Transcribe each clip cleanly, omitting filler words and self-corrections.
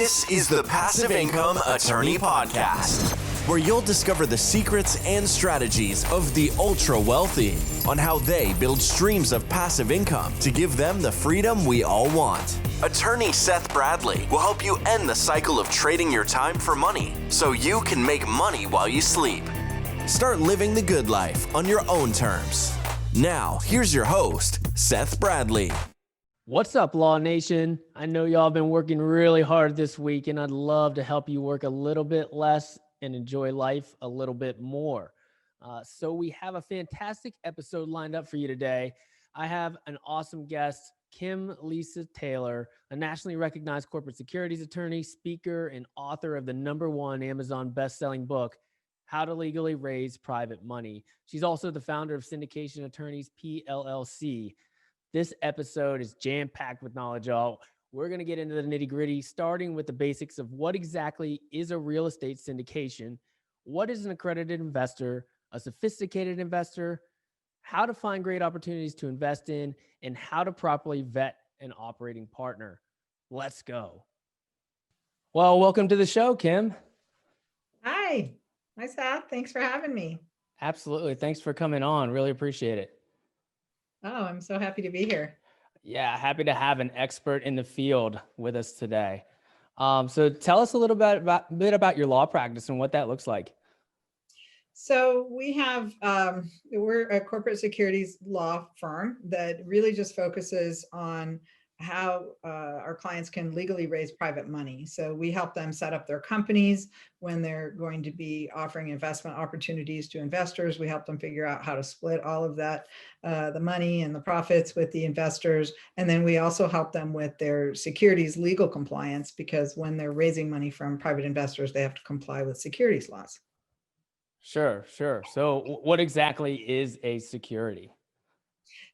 This is the Passive Income Attorney Podcast, where you'll discover the secrets and strategies of the ultra wealthy on how they build streams of passive income to give them the freedom we all want. Attorney Seth Bradley will help you end the cycle of trading your time for money so you can make money while you sleep. Start living the good life on your own terms. Now, here's your host, Seth Bradley. What's up, Law Nation? I know y'all been working really hard this week, and I'd love to help you work a little bit less and enjoy life a little bit more. So we have a fantastic episode lined up for you today. I have an awesome guest, Kim Lisa Taylor, a nationally recognized corporate securities attorney, speaker, and author of the #1 Amazon best-selling book, How to Legally Raise Private Money. She's also the founder of Syndication Attorneys PLLC. This episode is jam-packed with knowledge, y'all. We're going to get into the nitty-gritty, starting with the basics of what exactly is a real estate syndication, what is an accredited investor, a sophisticated investor, how to find great opportunities to invest in, and how to properly vet an operating partner. Let's go. Well, welcome to the show, Kim. Hi, Seth. Thanks for having me. Absolutely. Thanks for coming on. Really appreciate it. Oh, I'm so happy to be here. Yeah, happy to have an expert in the field with us today. So tell us a little bit about your law practice and what that looks like. So we have, we're a corporate securities law firm that really just focuses on how our clients can legally raise private money. So we help them set up their companies when they're going to be offering investment opportunities to investors. We help them figure out how to split all of that, the money and the profits with the investors. And then we also help them with their securities legal compliance, because when they're raising money from private investors, they have to comply with securities laws. Sure. So what exactly is a security?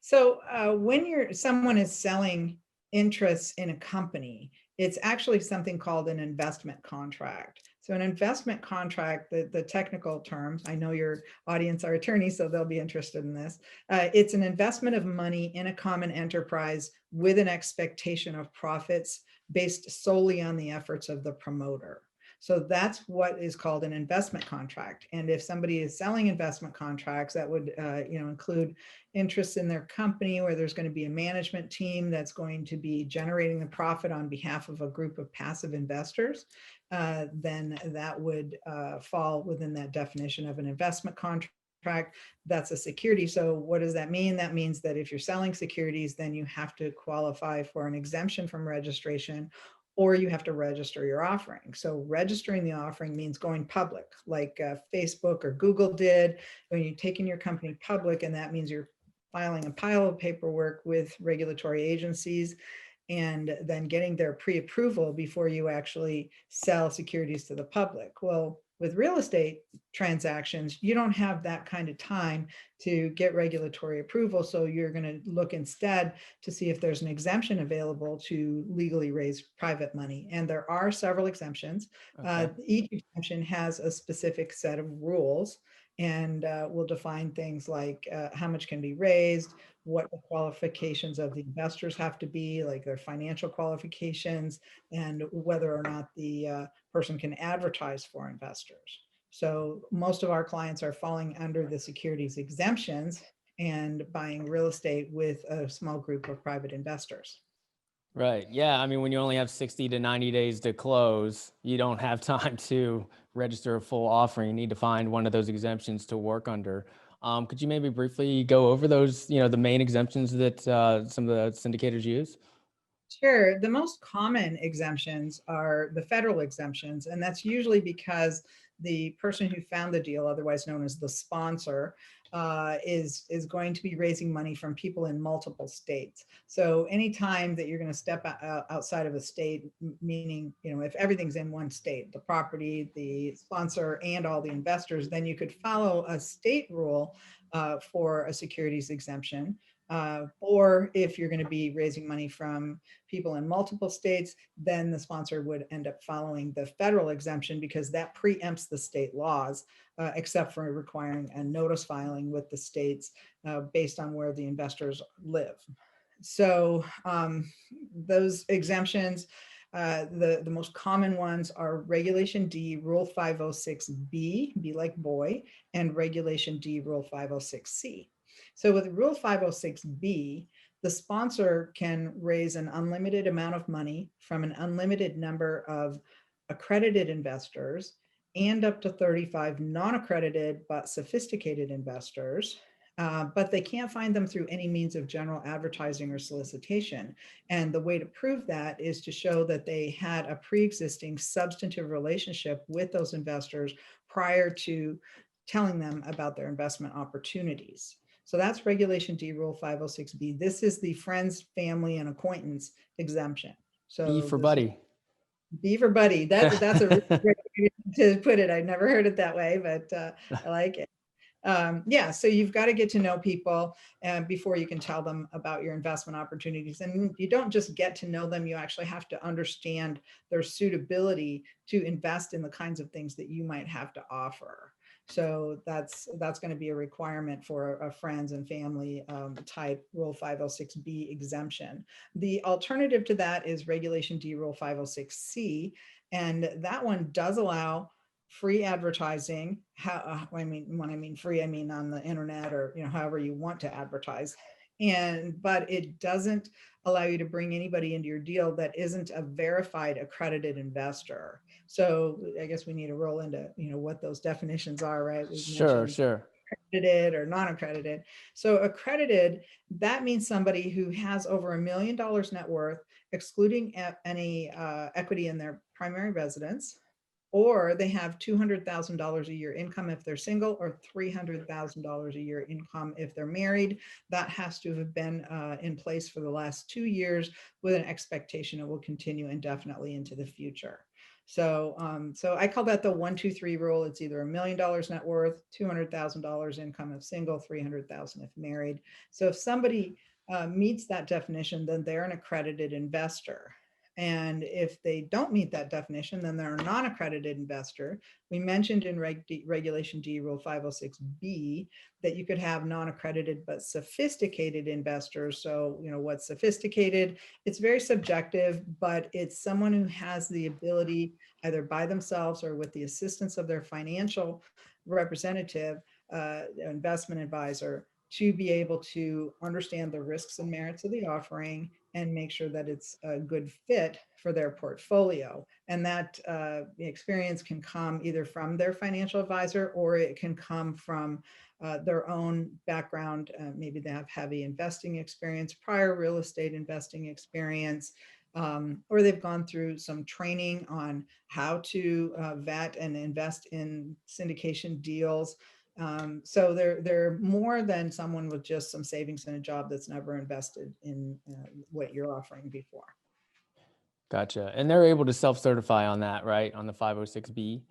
So when someone is selling interests in a company, it's actually something called an investment contract. So an investment contract, the technical terms, I know your audience are attorneys, so they'll be interested in this. It's an investment of money in a common enterprise with an expectation of profits based solely on the efforts of the promoter. So that's what is called an investment contract. And if somebody is selling investment contracts, that would include interests in their company where there's going to be a management team that's going to be generating the profit on behalf of a group of passive investors, then that would fall within that definition of an investment contract. That's a security. So what does that mean? That means that if you're selling securities, then you have to qualify for an exemption from registration, or you have to register your offering. So registering the offering means going public, like Facebook or Google did when you're taking your company public, and that means you're filing a pile of paperwork with regulatory agencies and then getting their pre-approval before you actually sell securities to the public. Well, with real estate transactions, you don't have that kind of time to get regulatory approval. So you're going to look instead to see if there's an exemption available to legally raise private money. And there are several exemptions. Okay. Each exemption has a specific set of rules, and will define things like how much can be raised, what the qualifications of the investors have to be, like their financial qualifications, and whether or not the person can advertise for investors. So most of our clients are falling under the securities exemptions and buying real estate with a small group of private investors. Right. Yeah. I mean, when you only have 60 to 90 days to close, you don't have time to register a full offering. You need to find one of those exemptions to work under. Could you maybe briefly go over those, the main exemptions that some of the syndicators use? Sure. The most common exemptions are the federal exemptions, and that's usually because the person who found the deal, otherwise known as the sponsor, is going to be raising money from people in multiple states. So anytime that you're going to step outside of a state, meaning, if everything's in one state, the property, the sponsor, and all the investors, then you could follow a state rule for a securities exemption. Or if you're going to be raising money from people in multiple states, then the sponsor would end up following the federal exemption, because that preempts the state laws, except for requiring a notice filing with the states based on where the investors live. So those exemptions The most common ones are Regulation D, Rule 506B, B like boy, and Regulation D, Rule 506C. So with Rule 506B, the sponsor can raise an unlimited amount of money from an unlimited number of accredited investors and up to 35 non-accredited but sophisticated investors. But they can't find them through any means of general advertising or solicitation. And the way to prove that is to show that they had a pre-existing substantive relationship with those investors prior to telling them about their investment opportunities. So that's Regulation D, Rule 506B. This is the friends, family, and acquaintance exemption. So B for buddy. B for buddy. That's a really great way to put it. I've never heard it that way, but I like it. Yeah, so you've got to get to know people before you can tell them about your investment opportunities. And you don't just get to know them, you actually have to understand their suitability to invest in the kinds of things that you might have to offer. So that's going to be a requirement for a friends and family type Rule 506B exemption. The alternative to that is Regulation D, Rule 506C, and that one does allow free advertising. When I mean free, I mean on the internet or however you want to advertise. But it doesn't allow you to bring anybody into your deal that isn't a verified accredited investor. So I guess we need to roll into what those definitions are, right? Sure. Accredited or non-accredited. So accredited, that means somebody who has over $1 million net worth, excluding any equity in their primary residence, or they have $200,000 a year income if they're single, or $300,000 a year income if they're married. That has to have been in place for the last 2 years with an expectation it will continue indefinitely into the future. So I call that the 1, 2, 3 rule. It's either $1 million net worth, $200,000 income if single, $300,000 if married. So if somebody meets that definition, then they're an accredited investor. And if they don't meet that definition, then they're a non-accredited investor. We mentioned in Regulation D, Rule 506B, that you could have non-accredited but sophisticated investors. So, what's sophisticated? It's very subjective, but it's someone who has the ability, either by themselves or with the assistance of their financial representative, investment advisor, to be able to understand the risks and merits of the offering and make sure that it's a good fit for their portfolio. And that experience can come either from their financial advisor, or it can come from their own background. Maybe they have heavy investing experience, prior real estate investing experience, or they've gone through some training on how to vet and invest in syndication deals. So they're more than someone with just some savings and a job that's never invested in what you're offering before. Gotcha. And they're able to self-certify on that, right? On the 506B?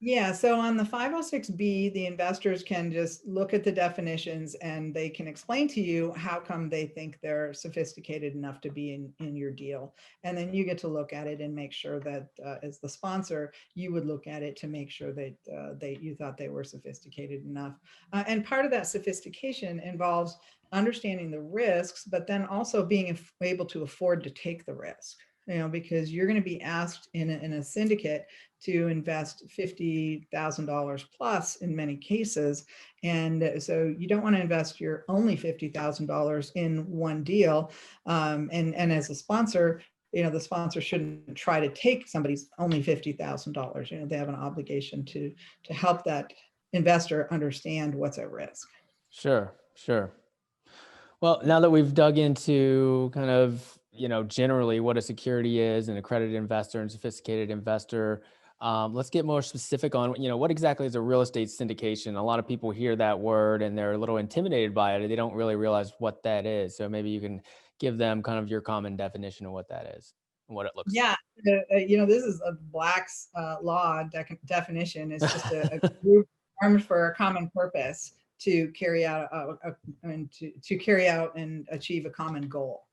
Yeah, so on the 506B, the investors can just look at the definitions and they can explain to you how come they think they're sophisticated enough to be in your deal. And then you get to look at it and make sure that as the sponsor, you would look at it to make sure that you thought they were sophisticated enough. And part of that sophistication involves understanding the risks, but then also being able to afford to take the risk. Because you're going to be asked in a syndicate to invest $50,000 plus in many cases. And so you don't want to invest your only $50,000 in one deal. And as a sponsor, the sponsor shouldn't try to take somebody's only $50,000. They have an obligation to help that investor understand what's at risk. Sure. Well, now that we've dug into kind of, generally what a security is, an accredited investor and sophisticated investor, let's get more specific on, what exactly is a real estate syndication? A lot of people hear that word and they're a little intimidated by it. They don't really realize what that is. So maybe you can give them kind of your common definition of what that is and what it looks like. Yeah, this is a Black's law definition. It's just a group formed for a common purpose to carry out to carry out and achieve a common goal.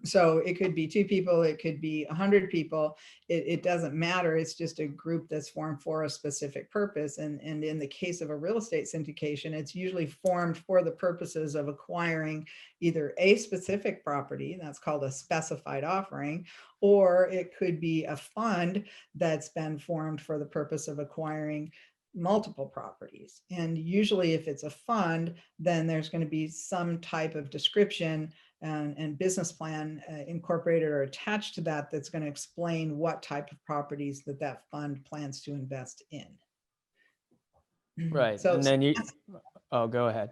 So it could be 2 people, it could be 100 people. It doesn't matter. It's just a group that's formed for a specific purpose. And in the case of a real estate syndication, it's usually formed for the purposes of acquiring either a specific property, that's called a specified offering, or it could be a fund that's been formed for the purpose of acquiring multiple properties. And usually if it's a fund, then there's going to be some type of description and business plan incorporated or attached to that that's going to explain what type of properties that fund plans to invest in. Right. So, And then go ahead.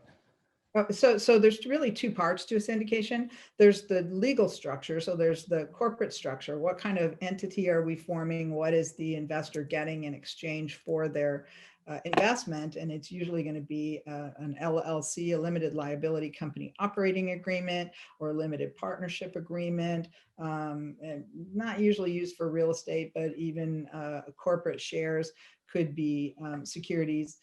So there's really 2 parts to a syndication. There's the legal structure. So there's the corporate structure. What kind of entity are we forming? What is the investor getting in exchange for their investment? And it's usually going to be an LLC, a limited liability company operating agreement, or a limited partnership agreement. And not usually used for real estate, but even corporate shares could be securities.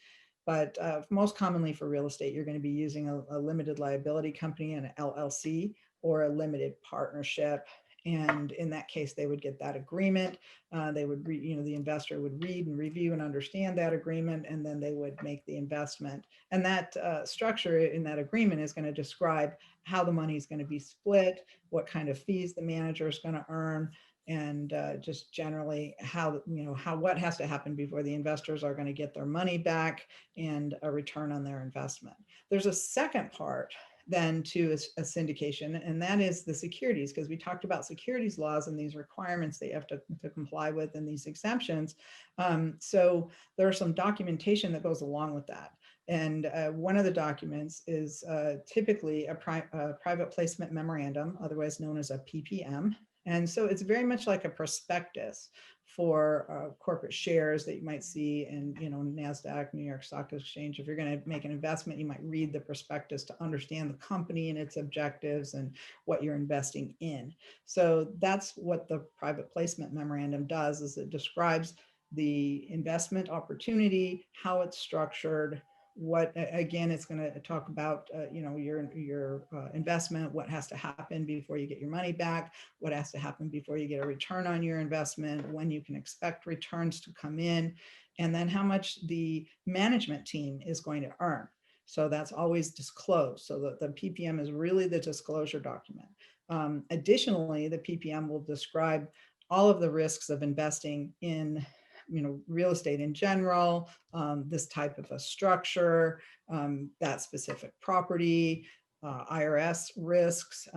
But most commonly for real estate, you're going to be using a limited liability company, and an LLC, or a limited partnership. And in that case, they would get that agreement. They would, the investor would read and review and understand that agreement, and then they would make the investment. And that structure in that agreement is going to describe how the money is going to be split, what kind of fees the manager is going to earn, and just generally what has to happen before the investors are going to get their money back and a return on their investment. There's a second part then to a syndication, and that is the securities, because we talked about securities laws and these requirements that you have to comply with and these exemptions. So there are some documentation that goes along with that. And one of the documents is typically a private placement memorandum, otherwise known as a PPM. And so it's very much like a prospectus for corporate shares that you might see in, NASDAQ, New York Stock Exchange. If you're going to make an investment, you might read the prospectus to understand the company and its objectives and what you're investing in. So that's what the private placement memorandum does, is it describes the investment opportunity, how it's structured, what, again, it's going to talk about, your investment, what has to happen before you get your money back, what has to happen before you get a return on your investment, when you can expect returns to come in, and then how much the management team is going to earn. So that's always disclosed. So the PPM is really the disclosure document. Additionally, the PPM will describe all of the risks of investing in real estate in general, this type of a structure, that specific property, IRS risks,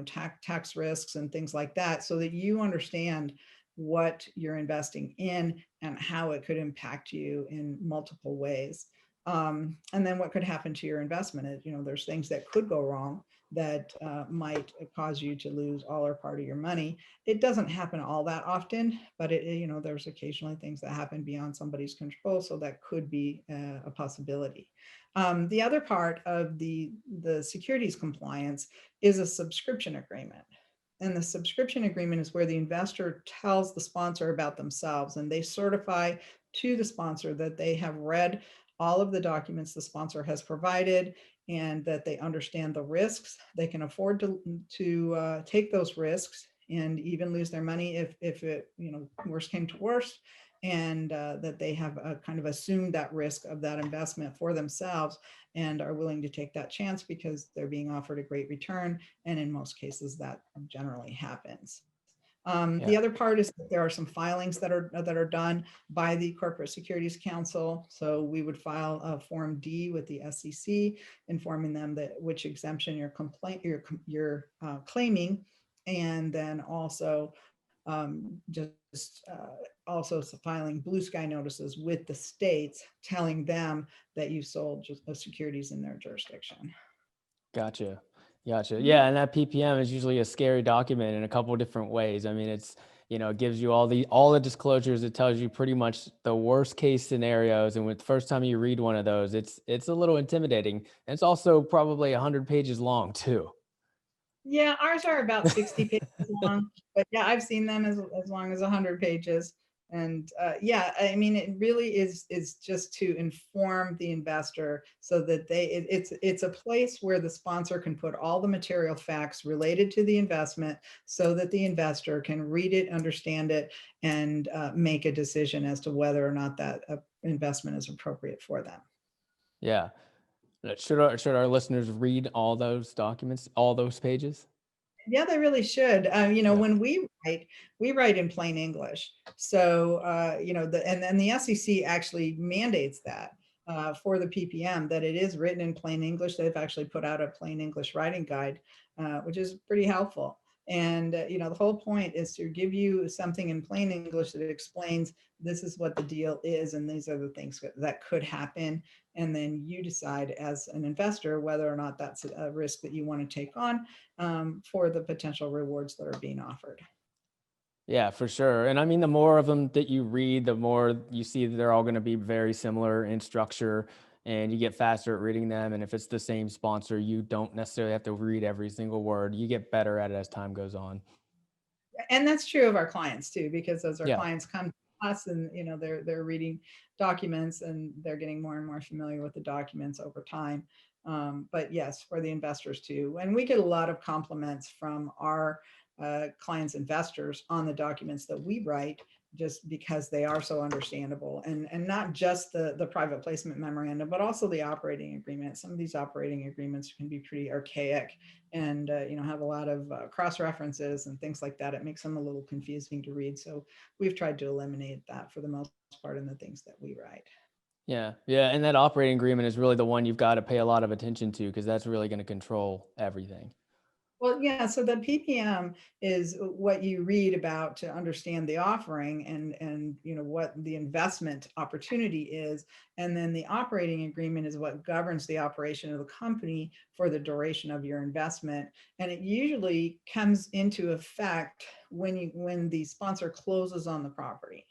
tax risks and things like that, so that you understand what you're investing in and how it could impact you in multiple ways. And then what could happen to your investment is, there's things that could go wrong that might cause you to lose all or part of your money. It doesn't happen all that often, but there's occasionally things that happen beyond somebody's control. So that could be a possibility. The other part of the securities compliance is a subscription agreement. And the subscription agreement is where the investor tells the sponsor about themselves, and they certify to the sponsor that they have read all of the documents the sponsor has provided, and that they understand the risks. They can afford to take those risks and even lose their money if it, worst came to worst, and that they have kind of assumed that risk of that investment for themselves and are willing to take that chance because they're being offered a great return. And in most cases, that generally happens. The other part is that there are some filings that are done by the Corporate Securities Council. So we would file a Form D with the SEC, informing them that which exemption you're claiming, and then also also filing blue sky notices with the states, telling them that you sold just the securities in their jurisdiction. Gotcha. Yeah, and that PPM is usually a scary document in a couple of different ways. I mean, it's, it gives you all the disclosures. It tells you pretty much the worst case scenarios. And with the first time you read one of those, it's a little intimidating. And it's also probably 100 pages long too. Yeah, ours are about 60 pages long, but yeah, I've seen them as long as 100 pages. And yeah, I mean, it really is just to inform the investor so that it's a place where the sponsor can put all the material facts related to the investment so that the investor can read it, understand it, and make a decision as to whether or not that investment is appropriate for them. Yeah. Should our listeners read all those documents, all those pages? Yeah, they really should. Yeah. When we write in plain English. So, and then the SEC actually mandates that for the PPM, that it is written in plain English. They've actually put out a plain English writing guide, which is pretty helpful. And, the whole point is to give you something in plain English that explains this is what the deal is, and these are the things that could happen. And then you decide as an investor whether or not that's a risk that you want to take on for the potential rewards that are being offered. Yeah, for sure. And I mean, the more of them that you read, the more you see that they're all going to be very similar in structure, and you get faster at reading them. And if it's the same sponsor, you don't necessarily have to read every single word. You get better at it as time goes on. And that's true of our clients too, because as our Yeah. clients come to us and they're reading documents and they're getting more and more familiar with the documents over time. But yes, for the investors too. And we get a lot of compliments from our clients, investors on the documents that we write, just because they are so understandable, and not just the private placement memorandum, but also the operating agreement. Some of these operating agreements can be pretty archaic and have a lot of cross references and things like that. It makes them a little confusing to read. So we've tried to eliminate that for the most part in the things that we write. Yeah. Yeah. And that operating agreement is really the one you've got to pay a lot of attention to, because that's really going to control everything. Well, yeah, so the PPM is what you read about to understand the offering and what the investment opportunity is. And then the operating agreement is what governs the operation of the company for the duration of your investment. And it usually comes into effect when the sponsor closes on the property.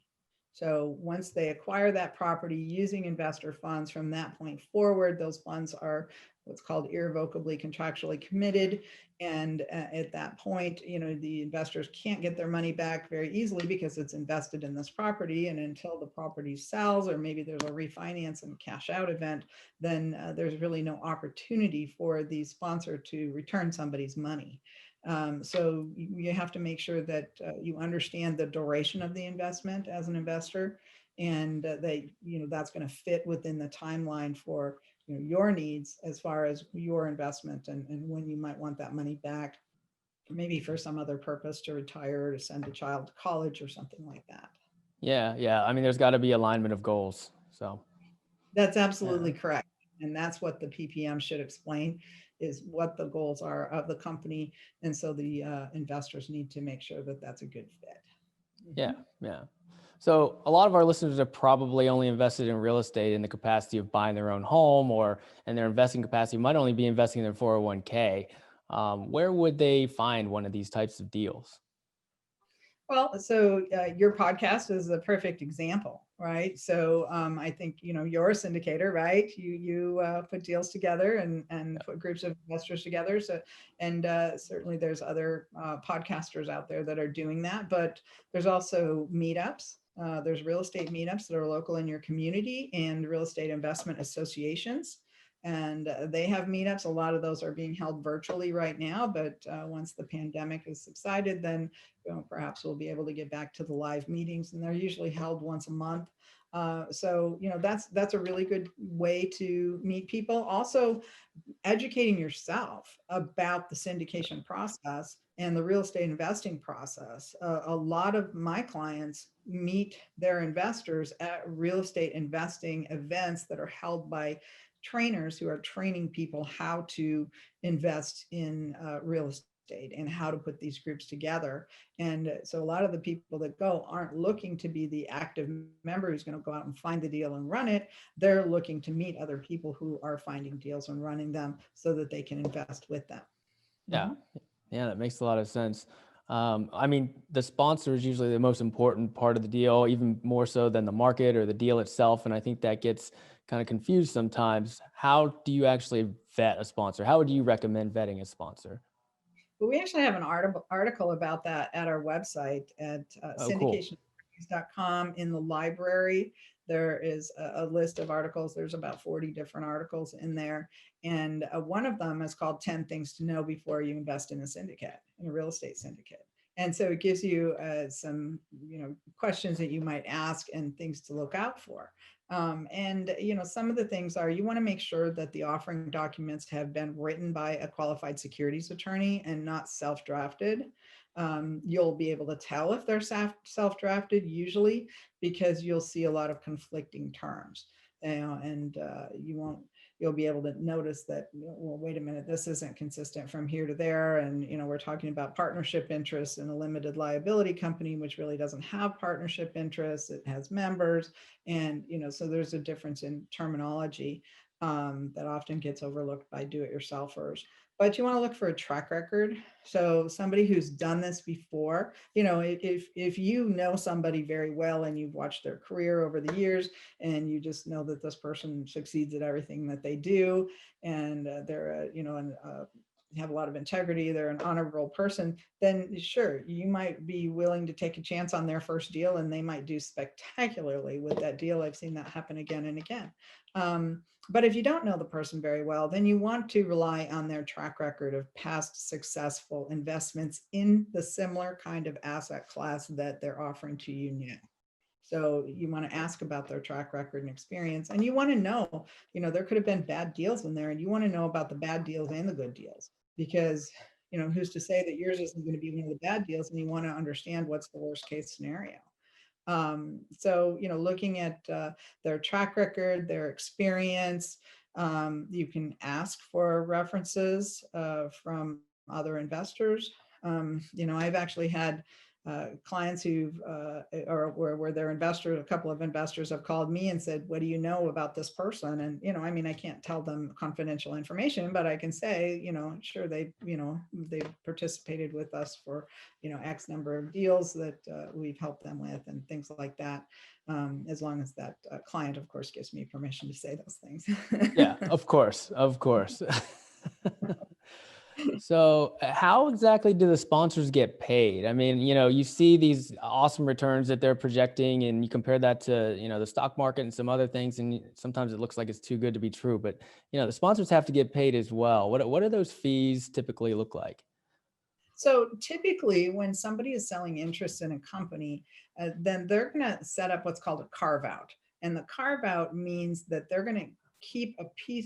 So once they acquire that property using investor funds, from that point forward, those funds are what's called irrevocably contractually committed. And at that point, the investors can't get their money back very easily because it's invested in this property. And until the property sells, or maybe there's a refinance and cash out event, then there's really no opportunity for the sponsor to return somebody's money. So you have to make sure that you understand the duration of the investment as an investor, and that that's going to fit within the timeline for your needs as far as your investment, and when you might want that money back, maybe for some other purpose, to retire, to send a child to college or something like that. Yeah. Yeah. I mean, there's got to be alignment of goals. So That's absolutely correct. And that's what the PPM should explain, is what the goals are of the company. And so the investors need to make sure that that's a good fit. yeah. Yeah. So a lot of our listeners are probably only invested in real estate in the capacity of buying their own home, or in their investing capacity might only be investing in their 401k. Where would they find one of these types of deals? Well, so your podcast is a perfect example, right? So I think you're a syndicator, right? You put deals together and put groups of investors together. So and certainly there's other podcasters out there that are doing that, but there's also meetups. There's real estate meetups that are local in your community, and real estate investment associations. And they have meetups. A lot of those are being held virtually right now, but once the pandemic has subsided, then perhaps we'll be able to get back to the live meetings, and they're usually held once a month. So that's a really good way to meet people. Also, educating yourself about the syndication process and the real estate investing process. A lot of my clients meet their investors at real estate investing events that are held by trainers who are training people how to invest in real estate and how to put these groups together. And so a lot of the people that go aren't looking to be the active member who's going to go out and find the deal and run it. They're looking to meet other people who are finding deals and running them so that they can invest with them. Yeah. Yeah, that makes a lot of sense. I mean, the sponsor is usually the most important part of the deal, even more so than the market or the deal itself. And I think that gets kind of confused sometimes. How do you actually vet a sponsor? How would you recommend vetting a sponsor? But we actually have an article about that at our website at Oh, cool. guarantors.com. In the library, there is a list of articles. There's about 40 different articles in there. And one of them is called 10 Things to Know Before You Invest in a Syndicate, in a real estate syndicate. And so it gives you some, questions that you might ask and things to look out for. And some of the things are, you want to make sure that the offering documents have been written by a qualified securities attorney and not self-drafted. You'll be able to tell if they're self-drafted usually, because you'll see a lot of conflicting terms, and you'll be able to notice that, well, wait a minute, this isn't consistent from here to there. And, we're talking about partnership interests in a limited liability company, which really doesn't have partnership interests. It has members. And, so there's a difference in terminology that often gets overlooked by do-it-yourselfers. But you want to look for a track record. So somebody who's done this before, if you know somebody very well and you've watched their career over the years and you just know that this person succeeds at everything that they do, and they're, have a lot of integrity, they're an honorable person, then sure, you might be willing to take a chance on their first deal, and they might do spectacularly with that deal. I've seen that happen again and again. But if you don't know the person very well, then you want to rely on their track record of past successful investments in the similar kind of asset class that they're offering to you now. So you want to ask about their track record and experience, and you want to know, there could have been bad deals in there, and you want to know about the bad deals and the good deals, because, who's to say that yours isn't going to be one of the bad deals, and you want to understand what's the worst case scenario. So, looking at their track record, their experience, you can ask for references from other investors. I've actually had clients who've or where their investors, a couple of investors have called me and said, what do you know about this person? And I can't tell them confidential information, but I can say, sure, they've participated with us for X number of deals that we've helped them with, and things like that, as long as that client, of course, gives me permission to say those things. Yeah, of course. So how exactly do the sponsors get paid? I mean, you see these awesome returns that they're projecting, and you compare that to, the stock market and some other things, and sometimes it looks like it's too good to be true. But, the sponsors have to get paid as well. What do those fees typically look like? So typically when somebody is selling interest in a company, then they're going to set up what's called a carve out. And the carve out means that they're going to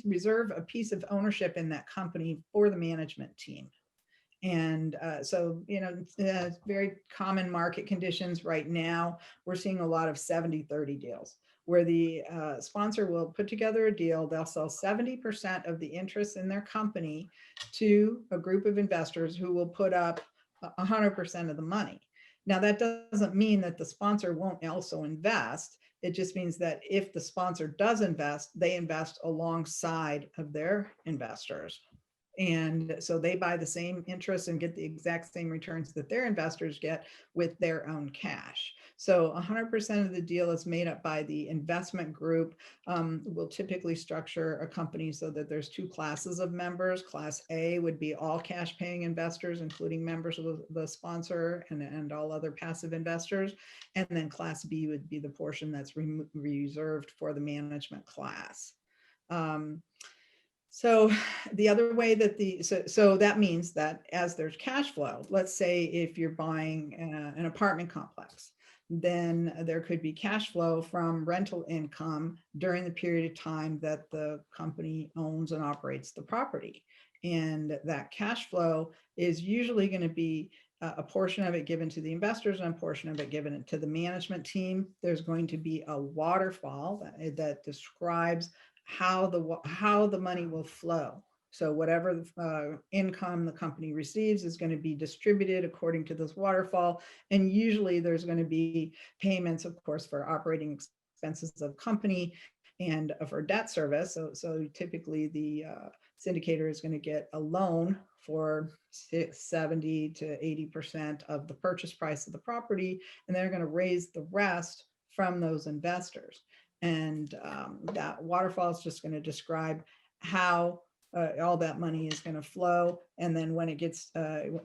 reserve a piece of ownership in that company for the management team. And so, very common market conditions right now, we're seeing a lot of 70-30 deals, where the sponsor will put together a deal. They'll sell 70% of the interest in their company to a group of investors who will put up 100% of the money. Now, that doesn't mean that the sponsor won't also invest. It just means that if the sponsor does invest, they invest alongside of their investors. And so they buy the same interest and get the exact same returns that their investors get with their own cash. So 100% of the deal is made up by the investment group. We'll typically structure a company so that there's two classes of members. Class A would be all cash paying investors, including members of the sponsor and all other passive investors. And then Class B would be the portion that's reserved for the management class. So the other way that so that means that as there's cash flow, let's say if you're buying an apartment complex, then there could be cash flow from rental income during the period of time that the company owns and operates the property. And that cash flow is usually going to be a portion of it given to the investors and a portion of it given to the management team. There's going to be a waterfall that describes how the money will flow. So whatever income the company receives is going to be distributed according to this waterfall. And usually there's going to be payments, of course, for operating expenses of company and for debt service. So typically the syndicator is going to get a loan for 70 to 80% of the purchase price of the property, and they're going to raise the rest from those investors. And that waterfall is just going to describe how all that money is going to flow. And then when it gets,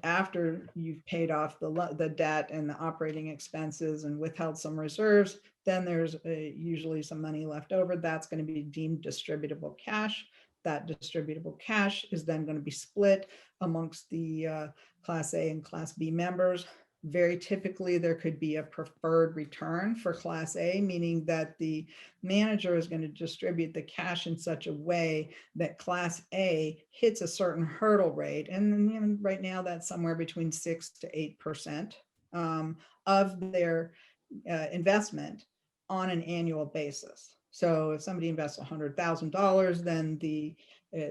after you've paid off the debt and the operating expenses and withheld some reserves, then there's usually some money left over. That's going to be deemed distributable cash. That distributable cash is then going to be split amongst the Class A and Class B members. Very typically, there could be a preferred return for Class A, meaning that the manager is going to distribute the cash in such a way that Class A hits a certain hurdle rate. And right now, that's somewhere between 6 to 8% of their investment on an annual basis. So if somebody invests $100,000, then the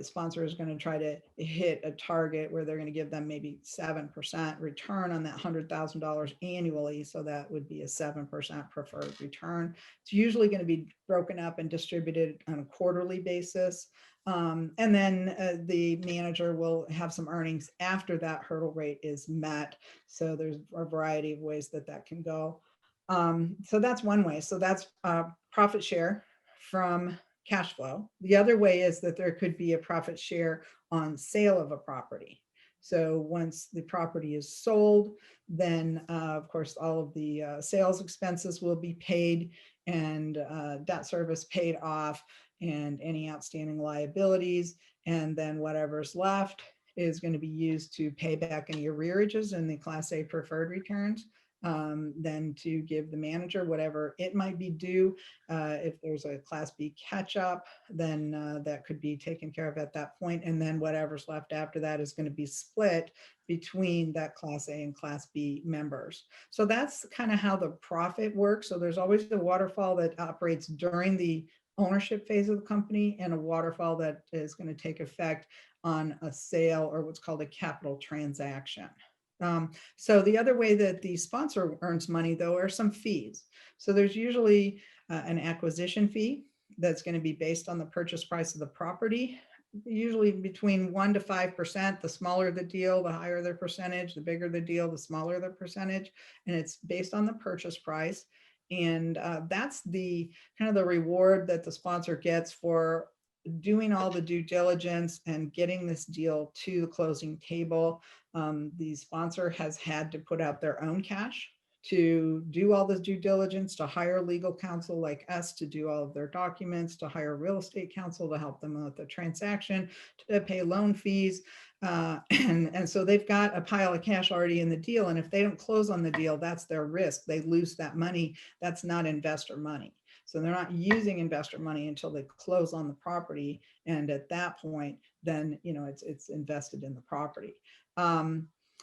sponsor is going to try to hit a target where they're going to give them maybe 7% return on that $100,000 annually. So that would be a 7% preferred return. It's usually going to be broken up and distributed on a quarterly basis. And then the manager will have some earnings after that hurdle rate is met. So there's a variety of ways that can go. So that's one way. So that's profit share from cash flow. The other way is that there could be a profit share on sale of a property. So once the property is sold, then of course, all of the sales expenses will be paid and debt service paid off and any outstanding liabilities. And then whatever's left is going to be used to pay back any arrearages in the Class A preferred returns. Then to give the manager whatever it might be due. If there's a Class B catch up, then that could be taken care of at that point. And then whatever's left after that is going to be split between that Class A and Class B members. So that's kind of how the profit works. So there's always the waterfall that operates during the ownership phase of the company and a waterfall that is going to take effect on a sale or what's called a capital transaction. So the other way that the sponsor earns money, though, are some fees. So there's usually an acquisition fee that's going to be based on the purchase price of the property, usually between 1% to 5%. The smaller the deal, the higher the percentage, the bigger the deal, the smaller the percentage. And it's based on the purchase price. And that's the kind of the reward that the sponsor gets for doing all the due diligence and getting this deal to the closing table. The sponsor has had to put out their own cash to do all this due diligence, to hire legal counsel like us to do all of their documents, to hire real estate counsel to help them with the transaction, to pay loan fees. And so they've got a pile of cash already in the deal. And if they don't close on the deal, that's their risk. They lose that money. That's not investor money. So they're not using investor money until they close on the property. And at that point, then, it's invested in the property.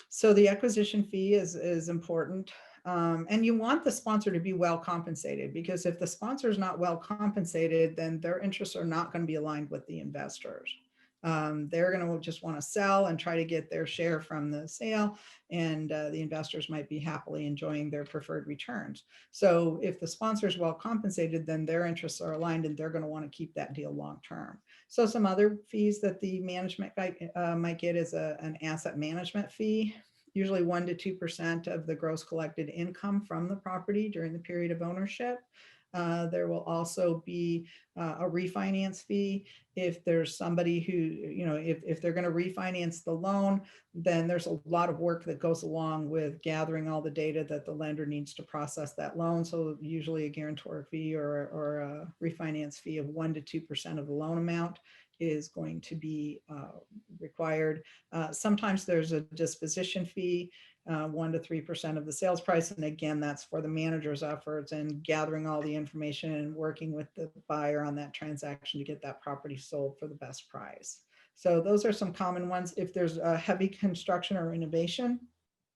So the acquisition fee is important. And you want the sponsor to be well compensated, because if the sponsor is not well compensated, then their interests are not going to be aligned with the investors. They're going to just want to sell and try to get their share from the sale, and the investors might be happily enjoying their preferred returns. So if the sponsor is well compensated, then their interests are aligned and they're going to want to keep that deal long term. So some other fees that the management might get is an asset management fee, usually 1% to 2% of the gross collected income from the property during the period of ownership. There will also be a refinance fee. If there's somebody who, if they're going to refinance the loan, then there's a lot of work that goes along with gathering all the data that the lender needs to process that loan. So usually a guarantor fee or a refinance fee of 1% to 2% of the loan amount is going to be required. Sometimes there's a disposition fee, 1% to 3% of the sales price. And again, that's for the manager's efforts and gathering all the information and working with the buyer on that transaction to get that property sold for the best price. So those are some common ones. If there's a heavy construction or innovation,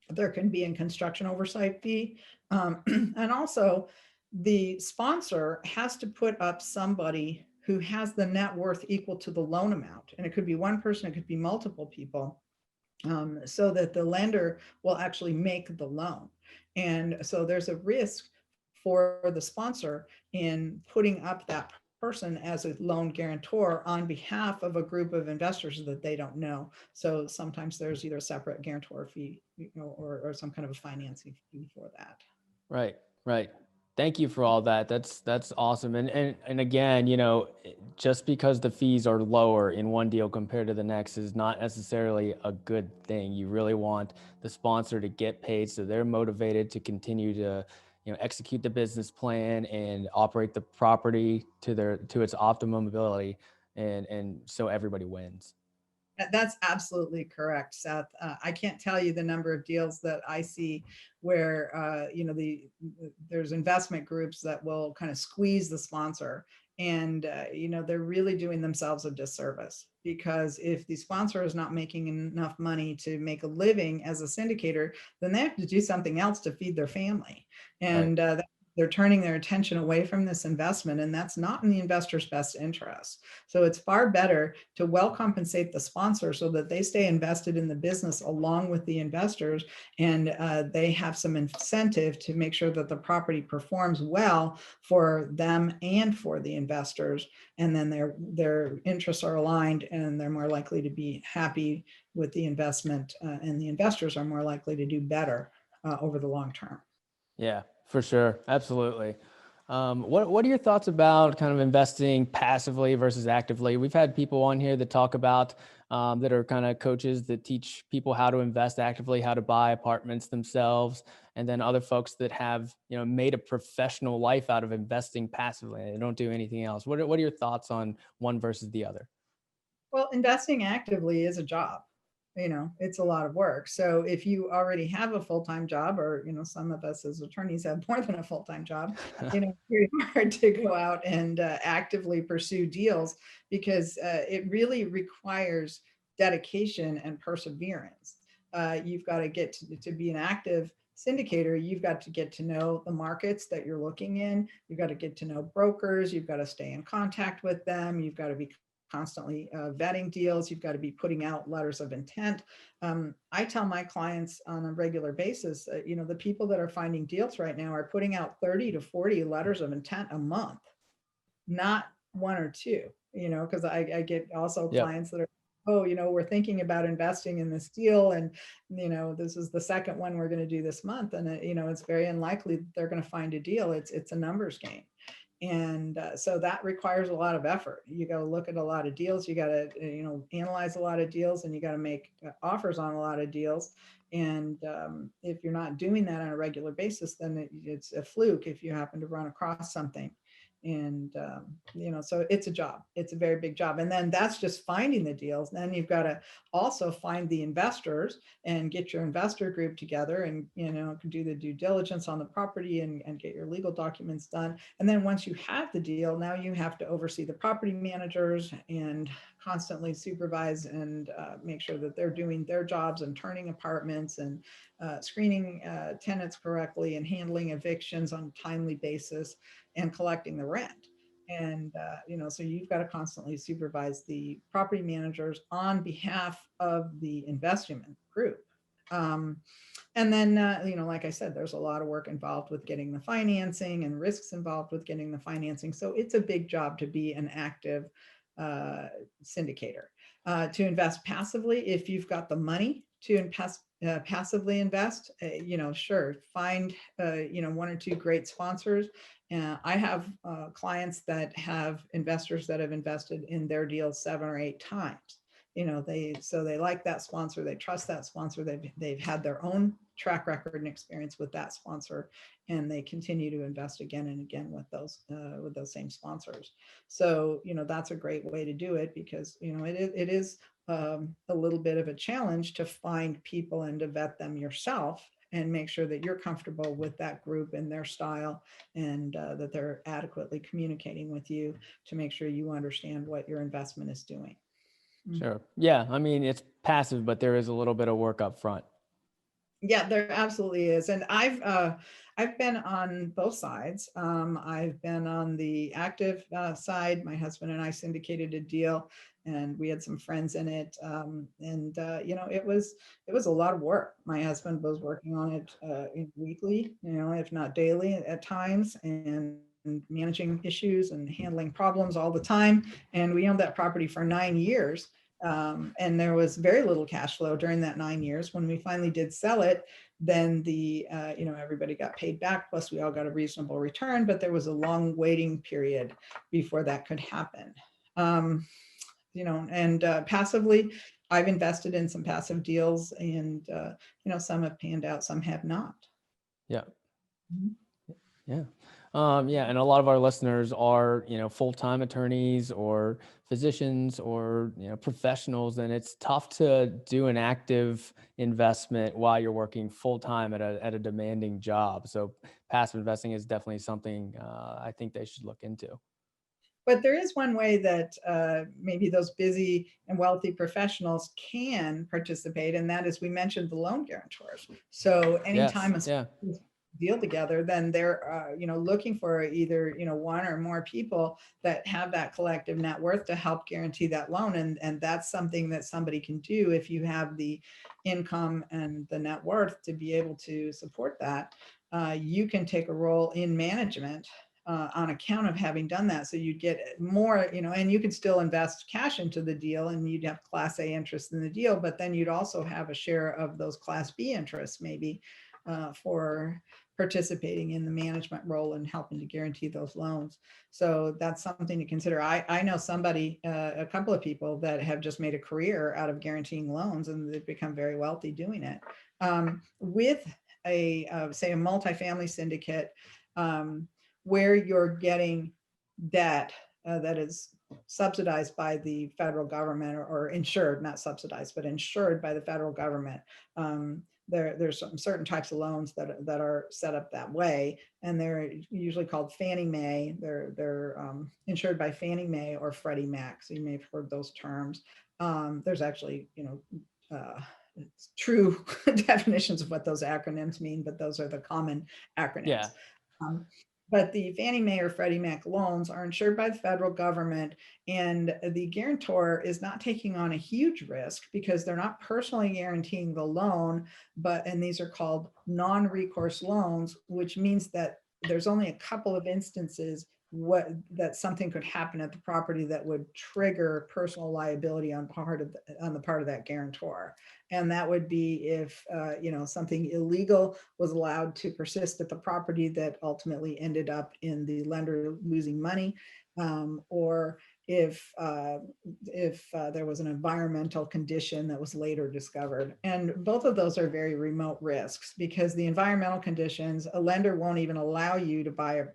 there can be a construction oversight fee. And also the sponsor has to put up somebody who has the net worth equal to the loan amount. And it could be one person, it could be multiple people, so that the lender will actually make the loan. And so there's a risk for the sponsor in putting up that person as a loan guarantor on behalf of a group of investors that they don't know. So sometimes there's either a separate guarantor fee, or some kind of a financing fee for that. Right. Thank you for all that. That's awesome. And again, just because the fees are lower in one deal compared to the next is not necessarily a good thing. You really want the sponsor to get paid so they're motivated to continue to, execute the business plan and operate the property to its optimum ability, and so everybody wins. That's absolutely correct, Seth. I can't tell you the number of deals that I see where there's investment groups that will kind of squeeze the sponsor, and they're really doing themselves a disservice, because if the sponsor is not making enough money to make a living as a syndicator, then they have to do something else to feed their family, Right. and they're turning their attention away from this investment, and that's not in the investor's best interest. So it's far better to well compensate the sponsor so that they stay invested in the business along with the investors, and they have some incentive to make sure that the property performs well for them and for the investors. And then their interests are aligned, and they're more likely to be happy with the investment, and the investors are more likely to do better over the long term. Yeah, for sure. Absolutely. What are your thoughts about kind of investing passively versus actively? We've had people on here that talk about that are kind of coaches that teach people how to invest actively, how to buy apartments themselves, and then other folks that have made a professional life out of investing passively. They don't do anything else. What are your thoughts on one versus the other? Well, investing actively is a job. It's a lot of work. So if you already have a full-time job, or some of us as attorneys have more than a full-time job, it's pretty hard to go out and actively pursue deals, because it really requires dedication and perseverance. You've got to get to be an active syndicator. You've got to get to know the markets that you're looking in. You've got to get to know brokers. You've got to stay in contact with them. You've got to be constantly vetting deals. You've got to be putting out letters of intent. I tell my clients on a regular basis, the people that are finding deals right now are putting out 30 to 40 letters of intent a month, not one or two, because I get also Yep. clients that are, oh, we're thinking about investing in this deal, and this is the second one we're going to do this month, and it's very unlikely that they're going to find a deal. It's a numbers game. And so that requires a lot of effort. You got to look at a lot of deals. You got to, analyze a lot of deals, and you got to make offers on a lot of deals. And if you're not doing that on a regular basis, then it's a fluke if you happen to run across something. And, so it's a job. It's a very big job. And then that's just finding the deals. Then you've got to also find the investors and get your investor group together, and, do the due diligence on the property, and get your legal documents done. And then once you have the deal, now you have to oversee the property managers and constantly supervise and make sure that they're doing their jobs and turning apartments, and screening tenants correctly, and handling evictions on a timely basis, and collecting the rent. And so you've got to constantly supervise the property managers on behalf of the investment group. And then, like I said, there's a lot of work involved with getting the financing, and risks involved with getting the financing. So it's a big job to be an active syndicator. To invest passively, if you've got the money to passively invest, sure, find, one or two great sponsors. I have clients that have investors that have invested in their deals 7 or 8 times. They like that sponsor, they trust that sponsor, they've had their own track record and experience with that sponsor, and they continue to invest again and again with those same sponsors. So that's a great way to do it, because it is a little bit of a challenge to find people and to vet them yourself, and make sure that you're comfortable with that group and their style, and that they're adequately communicating with you to make sure you understand what your investment is doing. Sure. Yeah. I mean, it's passive, but there is a little bit of work up front. Yeah, there absolutely is. And I've been on both sides. I've been on the active side. My husband and I syndicated a deal, and we had some friends in it. It was a lot of work. My husband was working on it weekly, if not daily at times, and managing issues and handling problems all the time. And we owned that property for 9 years. And there was very little cash flow during that 9 years. When we finally did sell it, then everybody got paid back, plus we all got a reasonable return, but there was a long waiting period before that could happen. Passively, I've invested in some passive deals, and some have panned out, some have not. Yeah. Mhm. Yeah. And a lot of our listeners are, full-time attorneys or physicians or, professionals, and it's tough to do an active investment while you're working full-time at a demanding job. So passive investing is definitely something I think they should look into. But there is one way that maybe those busy and wealthy professionals can participate, and that is, we mentioned the loan guarantors. So anytime Yes. a deal together, then they're looking for either one or more people that have that collective net worth to help guarantee that loan, and that's something that somebody can do if you have the income and the net worth to be able to support that. You can take a role in management on account of having done that. So you'd get more, and you could still invest cash into the deal, and you'd have Class A interest in the deal, but then you'd also have a share of those Class B interests, maybe for participating in the management role and helping to guarantee those loans. So that's something to consider. I know somebody, a couple of people that have just made a career out of guaranteeing loans, and they've become very wealthy doing it. With say a multifamily syndicate, where you're getting debt that is subsidized by the federal government, or insured, not subsidized, but insured by the federal government. There's some certain types of loans that are set up that way, and they're usually called Fannie Mae. They're insured by Fannie Mae or Freddie Mac. So you may have heard those terms. There's actually, true definitions of what those acronyms mean, but those are the common acronyms. Yeah. But the Fannie Mae or Freddie Mac loans are insured by the federal government, and the guarantor is not taking on a huge risk because they're not personally guaranteeing the loan, and these are called non-recourse loans, which means that there's only a couple of instances that something could happen at the property that would trigger personal liability on the part of that guarantor. And that would be if something illegal was allowed to persist at the property that ultimately ended up in the lender losing money, or if there was an environmental condition that was later discovered. And both of those are very remote risks, because the environmental conditions, a lender won't even allow you to buy a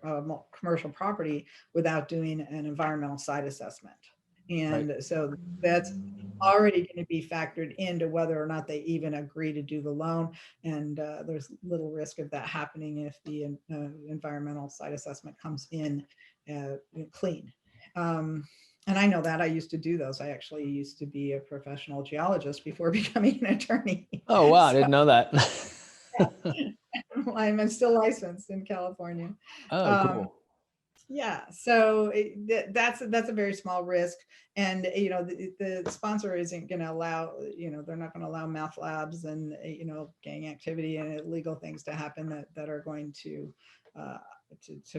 commercial property without doing an environmental site assessment. And right. So that's already going to be factored into whether or not they even agree to do the loan. And there's little risk of that happening if the environmental site assessment comes in clean. And I know that. I used to do those. I actually used to be a professional geologist before becoming an attorney. Oh, wow. I didn't know that. I'm still licensed in California. Oh, cool. Yeah, so that's a very small risk, and the sponsor isn't going to allow, they're not going to allow meth labs and gang activity and illegal things to happen that are going to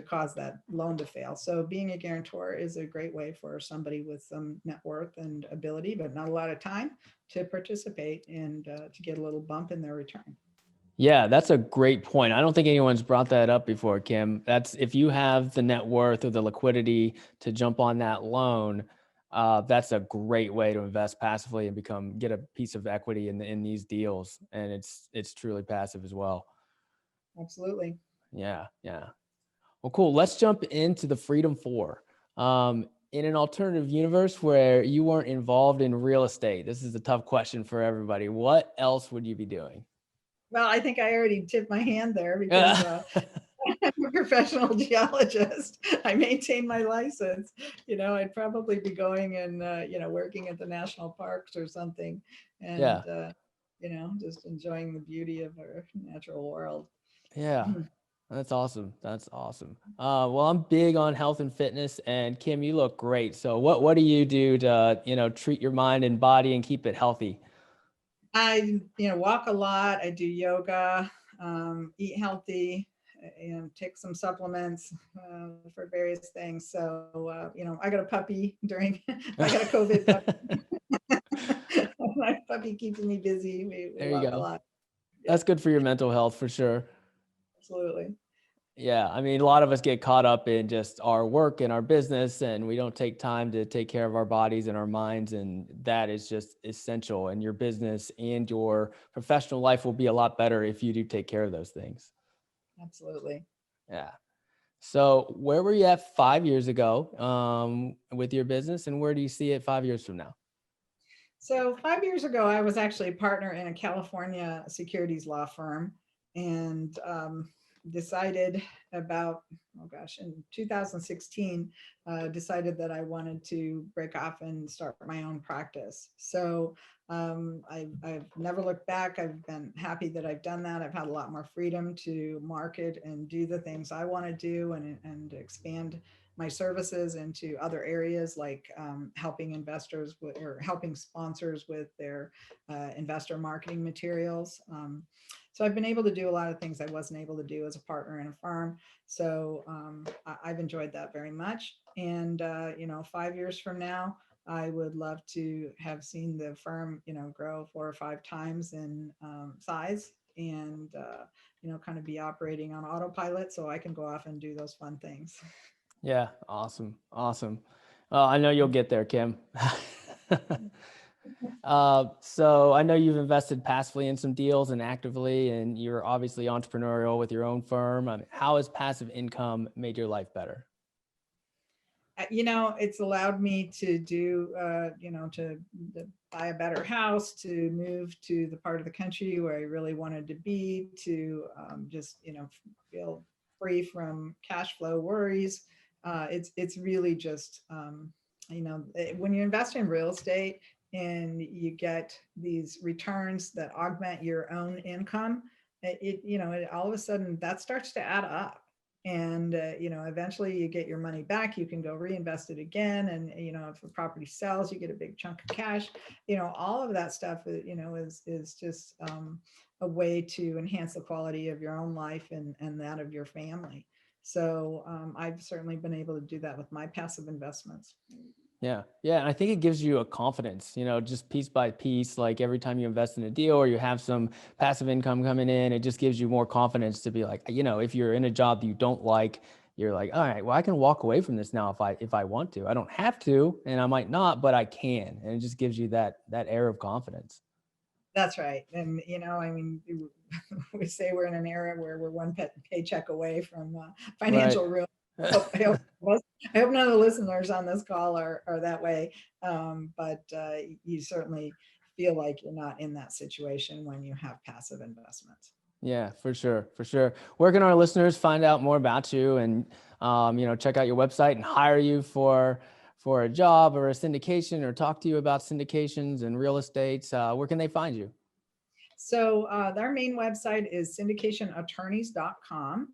cause that loan to fail. So being a guarantor is a great way for somebody with some net worth and ability, but not a lot of time, to participate and to get a little bump in their return. Yeah, that's a great point. I don't think anyone's brought that up before, Kim. That's if you have the net worth or the liquidity to jump on that loan, that's a great way to invest passively and get a piece of equity in these deals. And it's truly passive as well. Absolutely. Yeah. Well, cool. Let's jump into the Freedom 4. In an alternative universe where you weren't involved in real estate, this is a tough question for everybody. What else would you be doing? Well, I think I already tipped my hand there, because I'm a professional geologist. I maintain my license. I'd probably be going and, working at the national parks or something, and, just enjoying the beauty of our natural world. Yeah. That's awesome. Well, I'm big on health and fitness, and Kim, you look great. So what do you do to, treat your mind and body and keep it healthy? I, walk a lot. I do yoga, eat healthy, take some supplements for various things. So, I got a puppy I got a COVID puppy. puppy keeps me busy. We There you love a go. lot. That's good for your mental health for sure. Absolutely. Yeah, I mean, a lot of us get caught up in just our work and our business, and we don't take time to take care of our bodies and our minds, and that is just essential. And your business and your professional life will be a lot better if you do take care of those things. Absolutely. Yeah. So where were you at 5 years ago with your business, and where do you see it 5 years from now? So 5 years ago, I was actually a partner in a California securities law firm, and decided about, oh gosh, in 2016, decided that I wanted to break off and start my own practice. So I've never looked back. I've been happy that I've done that. I've had a lot more freedom to market and do the things I want to do, and expand my services into other areas, like helping investors with, or helping sponsors with their investor marketing materials. So I've been able to do a lot of things I wasn't able to do as a partner in a firm. So I've enjoyed that very much. And 5 years from now, I would love to have seen the firm, grow 4 or 5 times in size, and kind of be operating on autopilot, so I can go off and do those fun things. Yeah, awesome. I know you'll get there, Kim. So I know you've invested passively in some deals and actively, and you're obviously entrepreneurial with your own firm. How has passive income made your life better? It's allowed me to do, to buy a better house, to move to the part of the country where I really wanted to be, to just, feel free from cash flow worries. It's really just, when you invest in real estate and you get these returns that augment your own income, all of a sudden that starts to add up. And eventually you get your money back. You can go reinvest it again, and if the property sells, you get a big chunk of cash. All of that stuff is just a way to enhance the quality of your own life and that of your family. So I've certainly been able to do that with my passive investments. Yeah. And I think it gives you a confidence, just piece by piece, like every time you invest in a deal or you have some passive income coming in, it just gives you more confidence to be like, if you're in a job that you don't like, you're like, all right, well, I can walk away from this now if I want to. I don't have to, and I might not, but I can. And it just gives you that air of confidence. That's right. And, we say we're in an era where we're one paycheck away from financial ruin. I hope none of the listeners on this call are that way. But you certainly feel like you're not in that situation when you have passive investments. Yeah, for sure. Where can our listeners find out more about you and, check out your website and hire you for a job or a syndication, or talk to you about syndications and real estate? Where can they find you? So our main website is syndicationattorneys.com.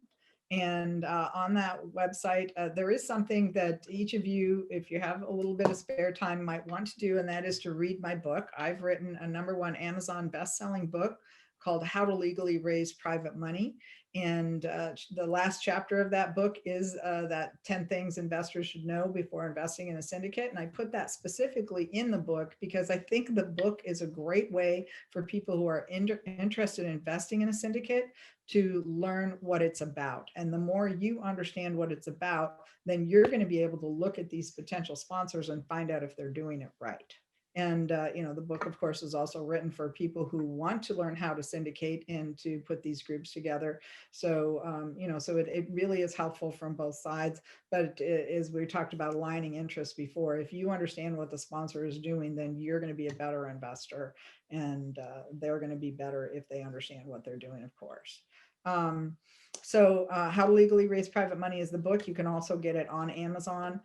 And on that website, there is something that each of you, if you have a little bit of spare time, might want to do, and that is to read my book. I've written a #1 Amazon best-selling book called How to Legally Raise Private Money. And the last chapter of that book is that 10 things investors should know before investing in a syndicate. And I put that specifically in the book because I think the book is a great way for people who are interested in investing in a syndicate to learn what it's about. And the more you understand what it's about, then you're going to be able to look at these potential sponsors and find out if they're doing it right. And, the book, of course, is also written for people who want to learn how to syndicate and to put these groups together. So, so it really is helpful from both sides. But as we talked about aligning interests before, if you understand what the sponsor is doing, then you're going to be a better investor, and they're going to be better if they understand what they're doing, of course. So How to Legally Raise Private Money is the book. You can also get it on Amazon.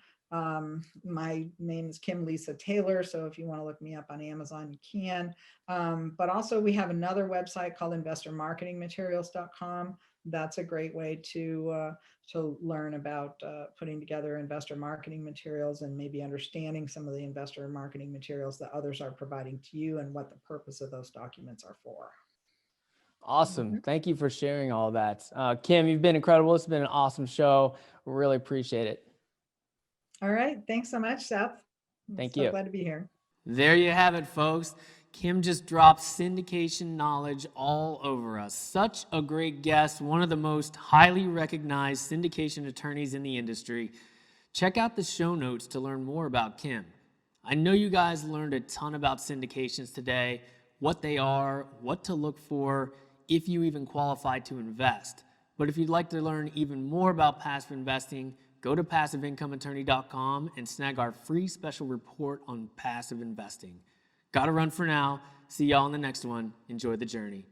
My name is Kim Lisa Taylor, so if you want to look me up on Amazon, you can. But also we have another website called investormarketingmaterials.com. That's a great way to learn about putting together investor marketing materials and maybe understanding some of the investor marketing materials that others are providing to you and what the purpose of those documents are for. Awesome. Thank you for sharing all that. Kim, you've been incredible. It's been an awesome show. Really appreciate it. All right. Thanks so much, Seth. Thank you. So glad to be here. There you have it, folks. Kim just dropped syndication knowledge all over us. Such a great guest, one of the most highly recognized syndication attorneys in the industry. Check out the show notes to learn more about Kim. I know you guys learned a ton about syndications today, what they are, what to look for, if you even qualify to invest. But if you'd like to learn even more about passive investing, go to passiveincomeattorney.com and snag our free special report on passive investing. Gotta run for now. See y'all in the next one. Enjoy the journey.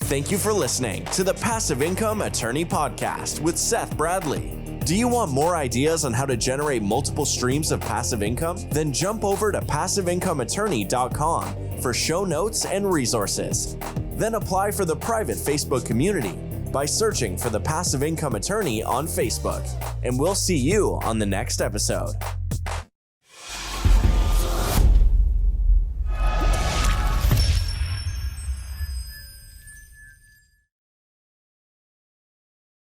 Thank you for listening to the Passive Income Attorney Podcast with Seth Bradley. Do you want more ideas on how to generate multiple streams of passive income? Then jump over to passiveincomeattorney.com for show notes and resources. Then apply for the private Facebook community by searching for the Passive Income Attorney on Facebook. And we'll see you on the next episode.